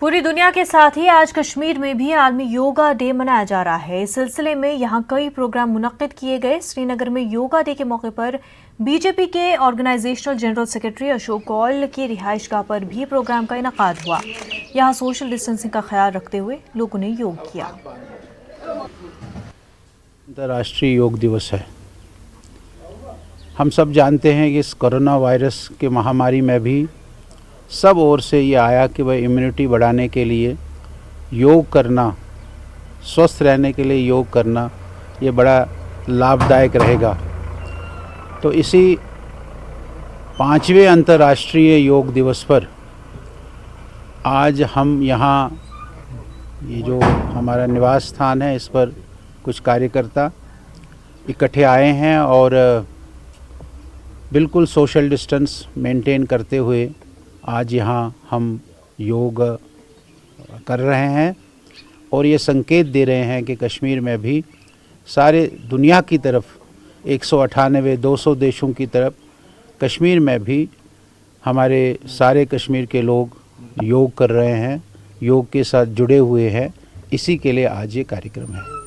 पूरी दुनिया के साथ ही आज कश्मीर में भी आलमी योगा डे मनाया जा रहा है। इस सिलसिले में यहां कई प्रोग्राम मुनक्किद किए गए। श्रीनगर में योगा डे के मौके पर बीजेपी के organisational general secretary Ashok Kaul की रिहाइशगाह पर भी प्रोग्राम का इनेकाद हुआ। यहां सोशल डिस्टेंसिंग का ख्याल रखते हुए लोगों ने योग किया। अंतर्राष्ट्रीय योग दिवस है। हम सब जानते हैं कि इस कोरोना वायरस के महामारी में भी सब ओर से ये आया कि वह इम्यूनिटी बढ़ाने के लिए योग करना, स्वस्थ रहने के लिए योग करना ये बड़ा लाभदायक रहेगा। तो इसी 5वें अंतर्राष्ट्रीय योग दिवस पर आज हम यहाँ ये जो हमारा निवास स्थान है इस पर कुछ कार्यकर्ता इकट्ठे आए हैं और बिल्कुल सोशल डिस्टेंस मेंटेन करते हुए आज यहाँ हम योग कर रहे हैं और ये संकेत दे रहे हैं कि कश्मीर में भी सारे दुनिया की तरफ 198-200 देशों की तरफ कश्मीर में भी हमारे सारे कश्मीर के लोग योग कर रहे हैं, योग के साथ जुड़े हुए हैं। इसी के लिए आज ये कार्यक्रम है।